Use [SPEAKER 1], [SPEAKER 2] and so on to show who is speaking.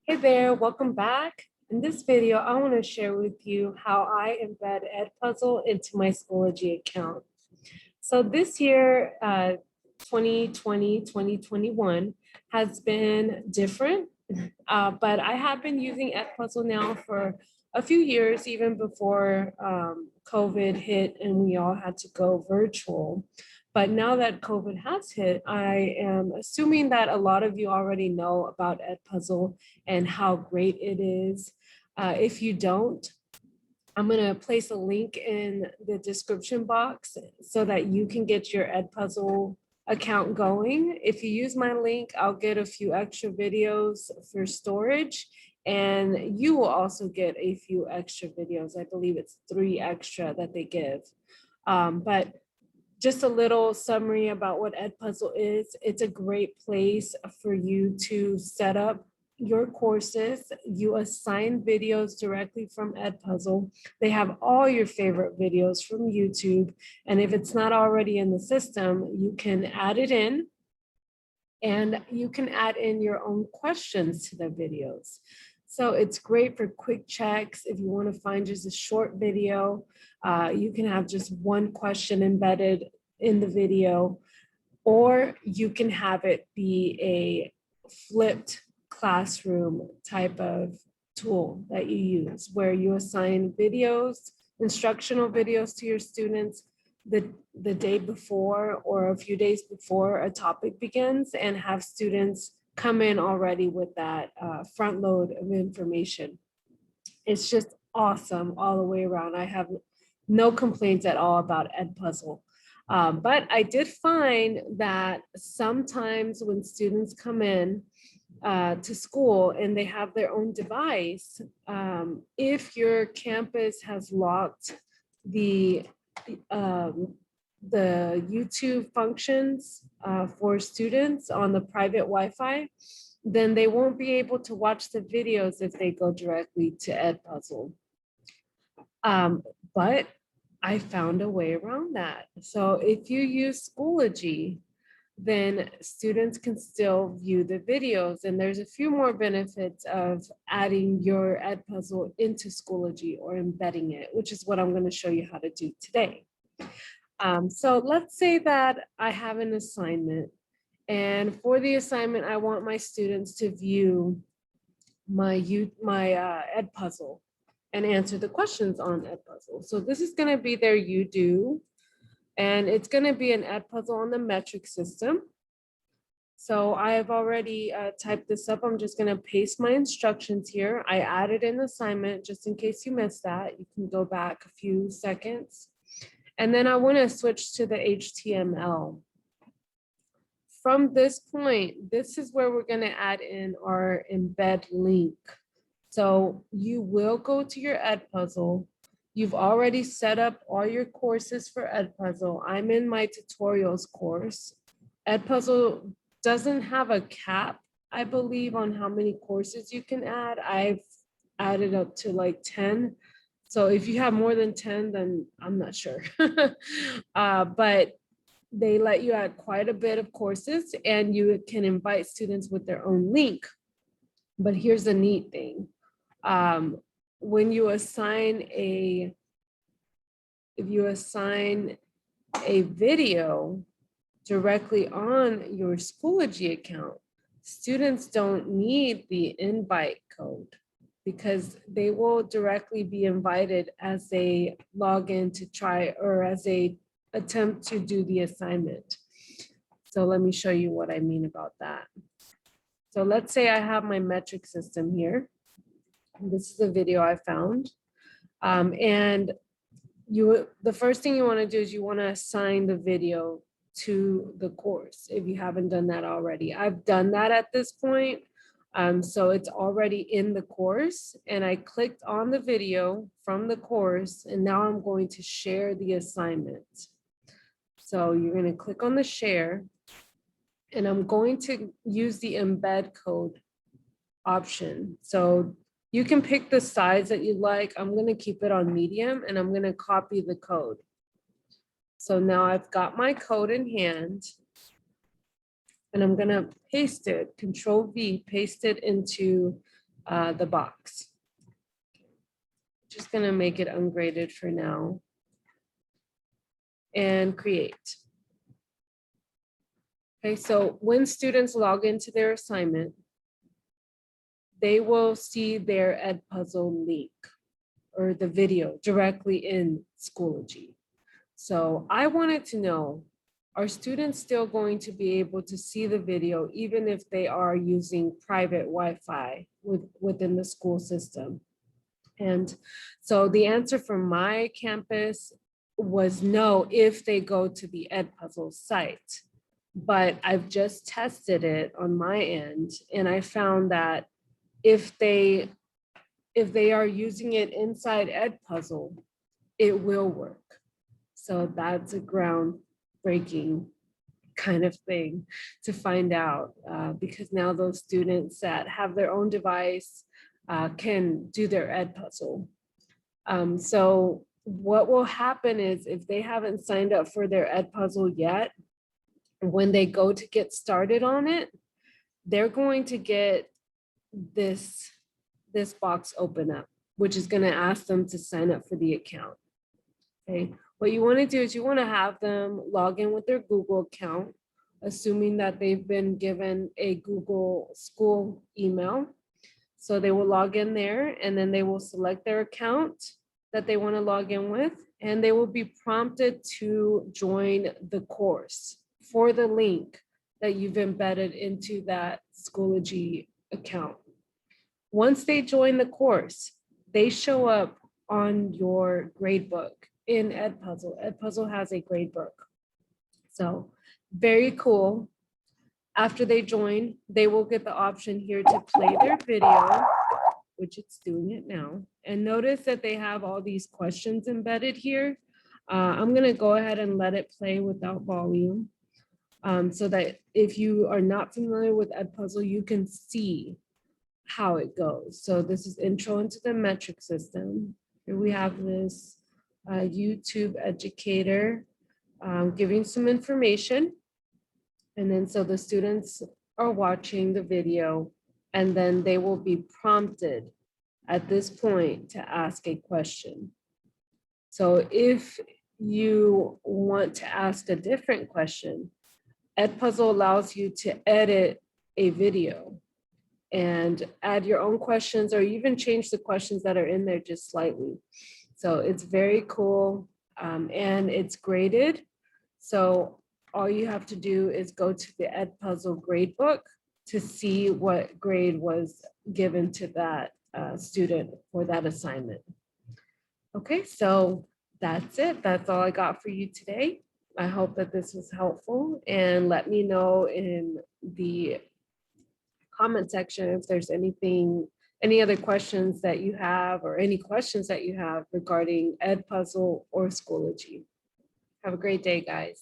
[SPEAKER 1] Hey there, welcome back. In this video, I want to share with you how I embed Edpuzzle into my Schoology account. So this year, 2020, 2021 has been different, but I have been using Edpuzzle now for a few years, even before COVID hit and we all had to go virtual. But now that COVID has hit, I am assuming that a lot of you already know about Edpuzzle and how great it is. If you don't, I'm going to place a link in the description box so that you can get your Edpuzzle account going. If you use my link, I'll get a few extra videos for storage, and you will also get a few extra videos. I believe it's 3 extra that they give. But just a little summary about what Edpuzzle is. It's a great place for you to set up your courses. You assign videos directly from Edpuzzle. They have all your favorite videos from YouTube. And if it's not already in the system, you can add it in, and you can add in your own questions to the videos. So it's great for quick checks. If you want to find just a short video, you can have just one question embedded in the video, or you can have it be a flipped classroom type of tool that you use, where you assign videos, instructional videos to your students the day before or a few days before a topic begins, and have students come in already with that front load of information. It's just awesome all the way around. I have no complaints at all about Edpuzzle. But I did find that sometimes when students come in to school and they have their own device, if your campus has locked the YouTube functions for students on the private Wi-Fi, then they won't be able to watch the videos if they go directly to Edpuzzle. But I found a way around that. So if you use Schoology, then students can still view the videos. And there's a few more benefits of adding your Edpuzzle into Schoology or embedding it, which is what I'm going to show you how to do today. So let's say that I have an assignment, and for the assignment, I want my students to view my Edpuzzle and answer the questions on Edpuzzle. So this is going to be their you do, and it's going to be an Edpuzzle on the metric system. So I have already typed this up. I'm just going to paste my instructions here. I added an assignment just in case you missed that. You can go back a few seconds. And then I want to switch to the HTML. From this point, this is where we're going to add in our embed link. So you will go to your Edpuzzle. You've already set up all your courses for Edpuzzle. I'm in my tutorials course. Edpuzzle doesn't have a cap, I believe, on how many courses you can add. I've added up to like 10. So if you have more than 10, then I'm not sure. But they let you add quite a bit of courses, and you can invite students with their own link. But here's the neat thing. When you assign if you assign a video directly on your Schoology account, students don't need the invite code, because they will directly be invited as they log in to try, or as they attempt to do the assignment. So let me show you what I mean about that. So let's say I have my metric system here. This is a video I found. And the first thing you want to do is you want to assign the video to the course if you haven't done that already. I've done that at this point. So it's already in the course, and I clicked on the video from the course, and now I'm going to share the assignment. So you're going to click on the share, and I'm going to use the embed code option. So you can pick the size that you like. I'm going to keep it on medium, and I'm going to copy the code. So now I've got my code in hand, and I'm going to paste it, Control V, paste it into the box. Just gonna make it ungraded for now. And create. Okay, so when students log into their assignment, they will see their Edpuzzle link or the video directly in Schoology. So I wanted to know, are students still going to be able to see the video even if they are using private Wi-Fi within the school system? And so the answer from my campus was no if they go to the Edpuzzle site. But I've just tested it on my end, and I found that if they are using it inside Edpuzzle, it will work. So that's a groundbreaking kind of thing to find out, because now those students that have their own device can do their Edpuzzle. So what will happen is if they haven't signed up for their Edpuzzle yet, when they go to get started on it, they're going to get this box open up, which is going to ask them to sign up for the account. Okay, what you want to do is you want to have them log in with their Google account, assuming that they've been given a Google school email. So they will log in there, and then they will select their account that they want to log in with, and they will be prompted to join the course for the link that you've embedded into that Schoology account. Once they join the course, they show up on your gradebook in Edpuzzle. Edpuzzle has a gradebook. So very cool. After they join, they will get the option here to play their video, which it's doing it now. And notice that they have all these questions embedded here. I'm gonna go ahead and let it play without volume, so that if you are not familiar with Edpuzzle, you can see how it goes. So this is intro into the metric system. Here we have this YouTube educator giving some information. And then so the students are watching the video, and then they will be prompted at this point to ask a question. So if you want to ask a different question, Edpuzzle allows you to edit a video and add your own questions, or even change the questions that are in there just slightly. So it's very cool, and it's graded. So all you have to do is go to the Edpuzzle gradebook to see what grade was given to that student for that assignment. Okay, so that's it. That's all I got for you today. I hope that this was helpful, and let me know in the comment section if there's any other questions that you have, or any questions that you have regarding Edpuzzle or Schoology. Have a great day, guys.